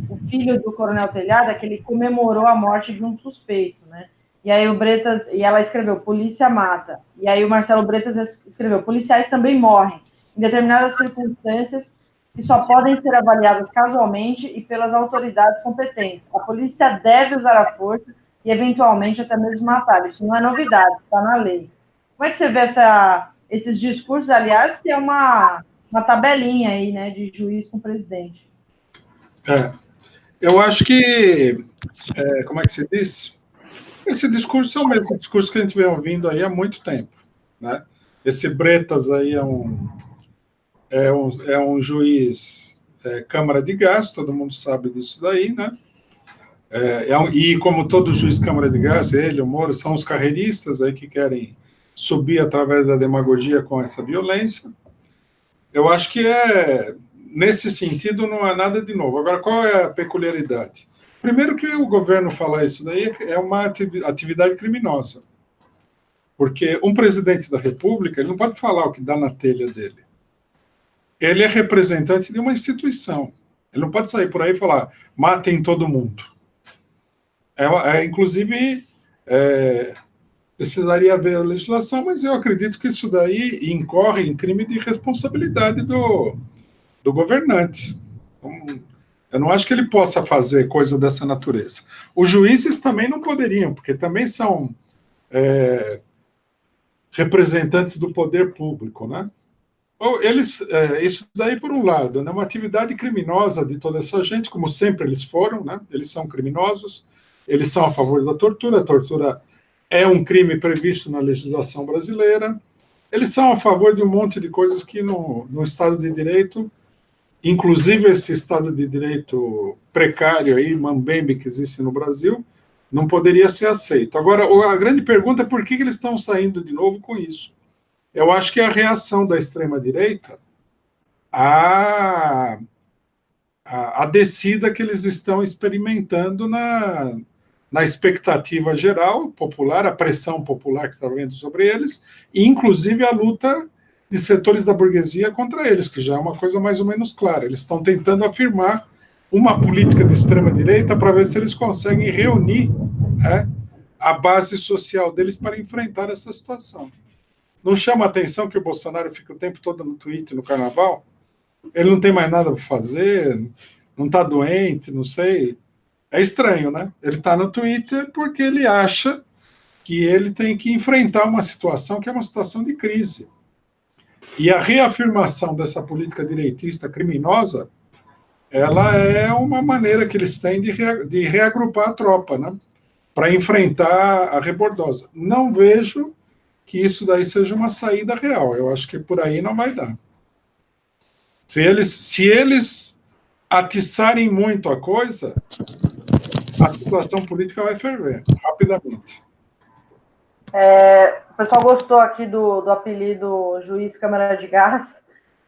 o filho do Coronel Telhada, que ele comemorou a morte de um suspeito, né? E aí o Bretas, e ela escreveu, polícia mata. E aí o Marcelo Bretas escreveu, policiais também morrem, em determinadas circunstâncias que só podem ser avaliadas casualmente e pelas autoridades competentes. A polícia deve usar a força e, eventualmente, até mesmo matar. Isso não é novidade, está na lei. Como é que você vê esses discursos, aliás, que é uma tabelinha aí, né, de juiz com presidente? Eu acho que, como é que se diz? Esse discurso é o mesmo discurso que a gente vem ouvindo aí há muito tempo, né? Esse Bretas aí é um juiz Câmara de Gás, todo mundo sabe disso daí, né? E como todo juiz Câmara de Gás, ele, o Moro, são os carreiristas aí que querem subir através da demagogia com essa violência. Eu acho que nesse sentido não há nada de novo. Agora, qual é a peculiaridade? Primeiro que o governo falar isso daí é uma atividade criminosa. Porque um presidente da República, ele não pode falar o que dá na telha dele. Ele é representante de uma instituição. Ele não pode sair por aí e falar, matem todo mundo. Inclusive, precisaria ver a legislação, mas eu acredito que isso daí incorre em crime de responsabilidade do governante. Então, eu não acho que ele possa fazer coisa dessa natureza. Os juízes também não poderiam, porque também são representantes do poder público, né? Isso daí, por um lado, é uma atividade criminosa de toda essa gente, como sempre eles foram, né? Eles são criminosos, eles são a favor da tortura, a tortura é um crime previsto na legislação brasileira, eles são a favor de um monte de coisas que no Estado de Direito, inclusive esse Estado de Direito precário aí, mambembe que existe no Brasil, não poderia ser aceito. Agora, a grande pergunta é por que eles estão saindo de novo com isso? Eu acho que é a reação da extrema-direita à descida que eles estão experimentando na expectativa geral, popular, a pressão popular que está vindo sobre eles, e inclusive a luta de setores da burguesia contra eles, que já é uma coisa mais ou menos clara. Eles estão tentando afirmar uma política de extrema-direita para ver se eles conseguem reunir a base social deles para enfrentar essa situação. Não chama a atenção que o Bolsonaro fica o tempo todo no Twitter, no carnaval? Ele não tem mais nada para fazer, não está doente, não sei. É estranho, né? Ele está no Twitter porque ele acha que ele tem que enfrentar uma situação que é uma situação de crise. E a reafirmação dessa política direitista criminosa, ela é uma maneira que eles têm de reagrupar a tropa, né? Para enfrentar a rebordosa. Não vejo que isso daí seja uma saída real. Eu acho que por aí não vai dar. Se eles atiçarem muito a coisa, a situação política vai ferver rapidamente. O pessoal gostou aqui do apelido Juiz Câmara de Gás,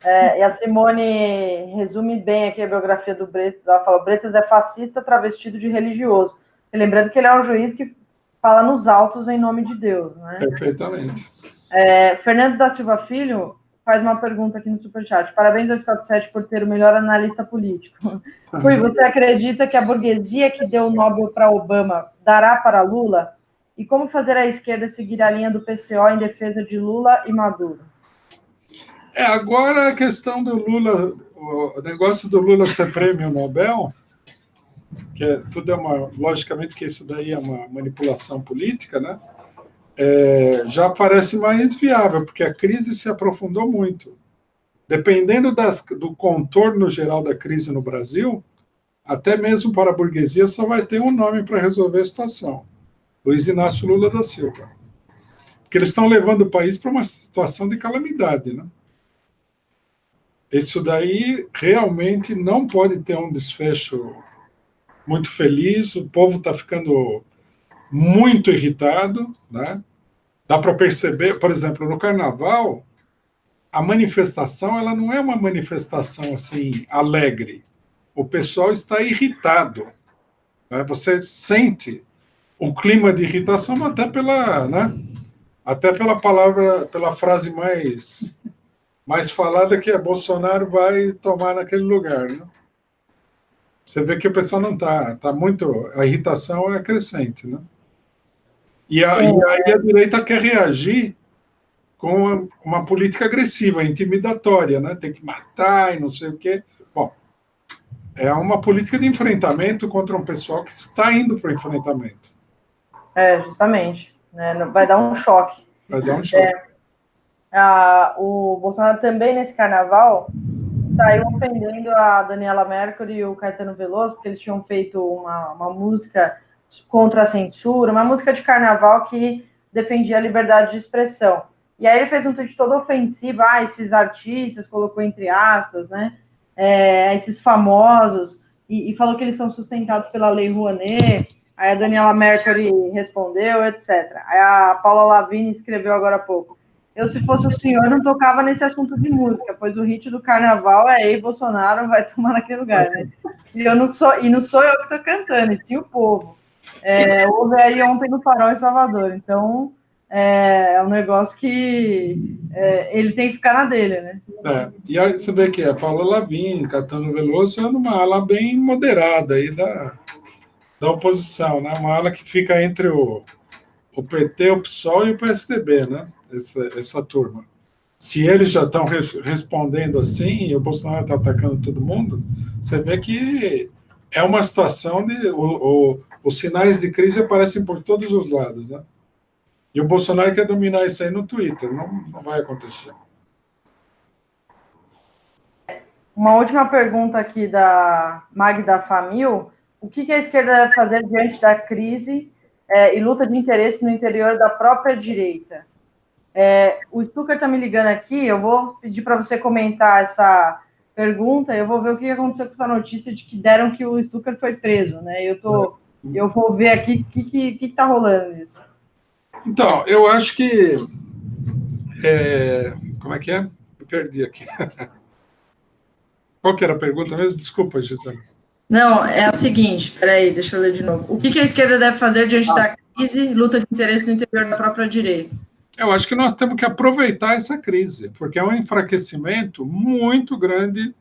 e a Simone resume bem aqui a biografia do Bretas. Ela fala: Bretas é fascista travestido de religioso. Lembrando que ele é um juiz que fala nos autos em nome de Deus, né? Perfeitamente. Fernando da Silva Filho faz uma pergunta aqui no Superchat. Parabéns ao Scott 7 por ter o melhor analista político. Rui, você acredita que a burguesia que deu o Nobel para Obama dará para Lula? E como fazer a esquerda seguir a linha do PCO em defesa de Lula e Maduro? Agora a questão do Lula, o negócio do Lula ser prêmio Nobel, que tudo logicamente que isso daí é uma manipulação política, né? Já parece mais viável, porque a crise se aprofundou muito. Dependendo do contorno geral da crise no Brasil, até mesmo para a burguesia só vai ter um nome para resolver a situação: Luiz Inácio Lula da Silva. Porque eles estão levando o país para uma situação de calamidade, né? Isso daí realmente não pode ter um desfecho muito feliz, o povo está ficando muito irritado, né? Dá para perceber, por exemplo, no Carnaval, a manifestação ela não é uma manifestação assim alegre. O pessoal está irritado, né? Você sente o clima de irritação até pela palavra, pela frase mais falada, que é Bolsonaro vai tomar naquele lugar, né? Você vê que o pessoal não tá muito, a irritação é crescente, né? E aí a direita quer reagir com uma política agressiva, intimidatória, né? Tem que matar e não sei o quê. Bom, é uma política de enfrentamento contra um pessoal que está indo para o enfrentamento. Justamente. Né? Vai dar um choque. Vai dar um choque. O Bolsonaro também, nesse carnaval, saiu ofendendo a Daniela Mercury e o Caetano Veloso, porque eles tinham feito uma música contra a censura, uma música de carnaval que defendia a liberdade de expressão. E aí ele fez um tweet todo ofensivo, esses artistas, colocou entre aspas, né, esses famosos, e falou que eles são sustentados pela Lei Rouanet. Aí a Daniela Mercury respondeu, etc. Aí a Paula Lavigne escreveu agora há pouco: eu, se fosse o senhor, não tocava nesse assunto de música, pois o hit do carnaval é aí, Bolsonaro vai tomar naquele lugar, né? E não sou eu que estou cantando, e sim o povo. Houve aí ontem no Farol em Salvador, então é um negócio que ele tem que ficar na dele, né? E aí você vê que a Paula Lavigne, Caetano Veloso, é uma ala bem moderada aí da oposição, né? Uma ala que fica entre o PT, o PSOL e o PSDB, né? Essa turma. Se eles já estão respondendo assim e o Bolsonaro está atacando todo mundo, você vê que é uma situação de... os sinais de crise aparecem por todos os lados, né? E o Bolsonaro quer dominar isso aí no Twitter. Não vai acontecer. Uma última pergunta aqui da Magda Famil. O que a esquerda deve fazer diante da crise e luta de interesse no interior da própria direita? O Stucker está me ligando aqui, eu vou pedir para você comentar essa pergunta, eu vou ver o que aconteceu com essa notícia de que deram que o Stucker foi preso, né? Eu vou ver aqui o que está rolando nisso. Então, eu acho que... como é que é? Eu perdi aqui. Qual que era a pergunta mesmo? Desculpa, Gisele. Não, é a seguinte, peraí, deixa eu ler de novo. O que a esquerda deve fazer diante da crise e luta de interesse no interior da própria direita? Eu acho que nós temos que aproveitar essa crise, porque é um enfraquecimento muito grande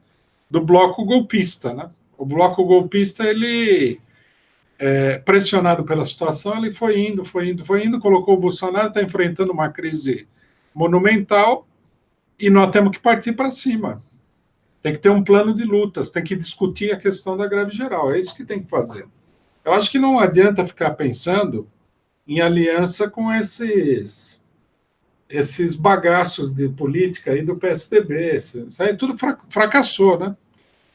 do bloco golpista, né? O bloco golpista, ele, pressionado pela situação, ele foi indo, colocou o Bolsonaro, está enfrentando uma crise monumental e nós temos que partir para cima. Tem que ter um plano de lutas, tem que discutir a questão da greve geral, é isso que tem que fazer. Eu acho que não adianta ficar pensando em aliança com esses bagaços de política aí do PSDB. Isso aí tudo fracassou, né?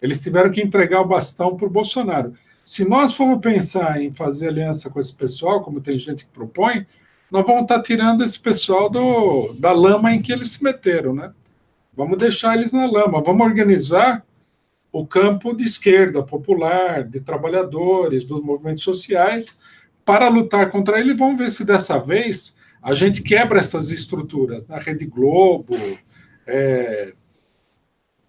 Eles tiveram que entregar o bastão para o Bolsonaro. Se nós formos pensar em fazer aliança com esse pessoal, como tem gente que propõe, nós vamos estar tirando esse pessoal da lama em que eles se meteram, né? Vamos deixar eles na lama, vamos organizar o campo de esquerda popular, de trabalhadores, dos movimentos sociais, para lutar contra ele. Vamos ver se dessa vez a gente quebra essas estruturas, na Rede Globo,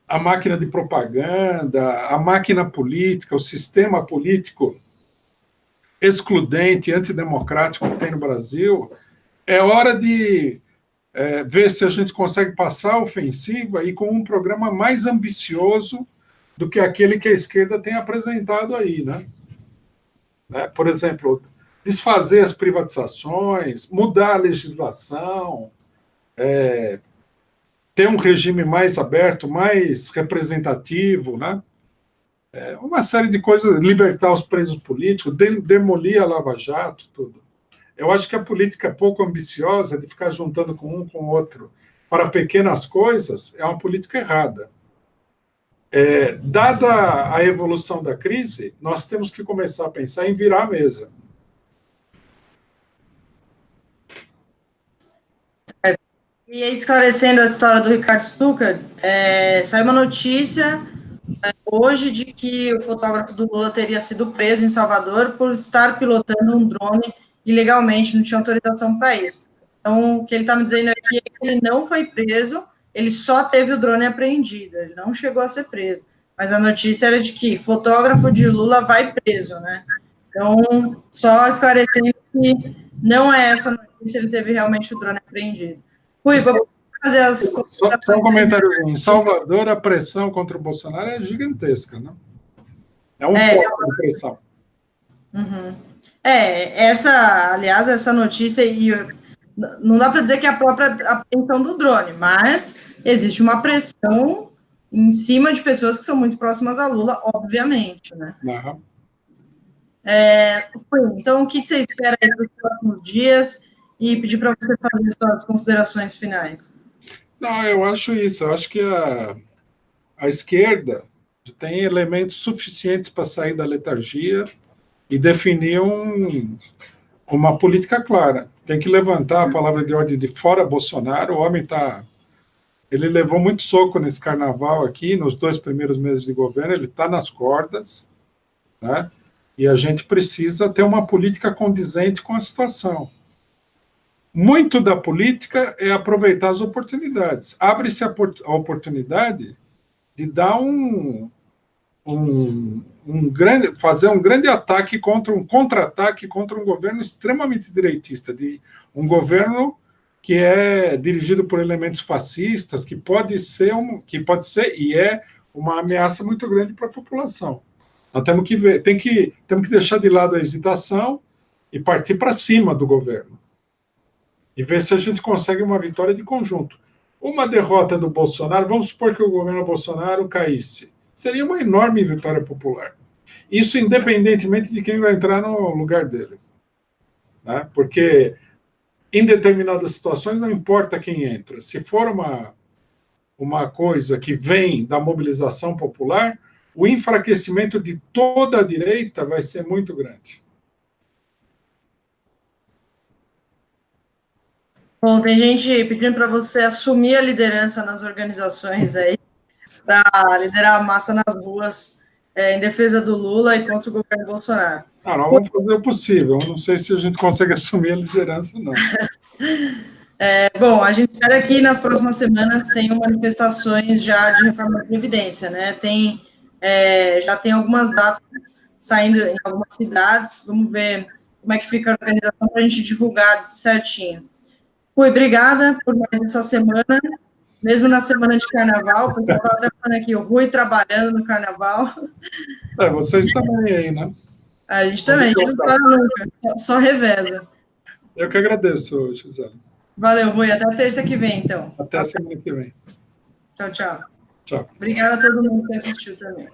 a máquina de propaganda, a máquina política, o sistema político excludente, antidemocrático que tem no Brasil, é hora de ver se a gente consegue passar a ofensiva e com um programa mais ambicioso do que aquele que a esquerda tem apresentado aí, né? Por exemplo, desfazer as privatizações, mudar a legislação, ter um regime mais aberto, mais representativo, né? Uma série de coisas, libertar os presos políticos, demolir a Lava Jato, tudo. Eu acho que a política pouco ambiciosa de ficar juntando com um com o outro para pequenas coisas é uma política errada. Dada a evolução da crise, nós temos que começar a pensar em virar a mesa. E aí, esclarecendo a história do Ricardo Stucker, saiu uma notícia hoje de que o fotógrafo do Lula teria sido preso em Salvador por estar pilotando um drone ilegalmente, não tinha autorização para isso. Então, o que ele está me dizendo aqui é que ele não foi preso, ele só teve o drone apreendido, ele não chegou a ser preso. Mas a notícia era de que fotógrafo de Lula vai preso, né? Então, só esclarecendo que não é essa notícia, ele teve realmente o drone apreendido. Rui, vou fazer as... Só um comentário. Em Salvador, a pressão contra o Bolsonaro é gigantesca, né? É um foco de pressão. Uhum. Aliás, essa notícia, não dá para dizer que é a própria apreensão do drone, mas existe uma pressão em cima de pessoas que são muito próximas a Lula, obviamente, né? Uhum. Então, o que você espera aí para os próximos dias? E pedir para você fazer suas considerações finais. Não, eu acho isso. Eu acho que a esquerda tem elementos suficientes para sair da letargia e definir uma política clara. Tem que levantar a palavra de ordem de fora Bolsonaro. O homem ele levou muito soco nesse carnaval aqui, nos 2 primeiros meses de governo, ele está nas cordas, né? E a gente precisa ter uma política condizente com a situação. Muito da política é aproveitar as oportunidades. Abre-se a oportunidade de dar fazer um grande ataque um contra-ataque contra um governo extremamente direitista, de um governo que é dirigido por elementos fascistas, que pode ser e é uma ameaça muito grande para a população. Nós temos que ver, temos que deixar de lado a hesitação e partir para cima do governo. E ver se a gente consegue uma vitória de conjunto. Uma derrota do Bolsonaro, vamos supor que o governo Bolsonaro caísse, seria uma enorme vitória popular. Isso independentemente de quem vai entrar no lugar dele. Né? Porque em determinadas situações não importa quem entra. Se for uma coisa que vem da mobilização popular, o enfraquecimento de toda a direita vai ser muito grande. Bom, tem gente pedindo para você assumir a liderança nas organizações aí, para liderar a massa nas ruas em defesa do Lula e contra o governo Bolsonaro. Nós vamos fazer o possível. Eu não sei se a gente consegue assumir a liderança, não. Bom, a gente espera que nas próximas semanas tenham manifestações já de reforma da Previdência, né? Já tem algumas datas saindo em algumas cidades. Vamos ver como é que fica a organização para a gente divulgar certinho. Rui, obrigada por mais essa semana, mesmo na semana de carnaval, o pessoal estava até falando aqui, o Rui trabalhando no carnaval. Vocês também aí, né? A gente também, a gente não para nunca, só reveza. Eu que agradeço, Gisele. Valeu, Rui, até terça que vem, então. Até a semana que vem. Tchau, tchau. Tchau. Obrigada a todo mundo que assistiu também.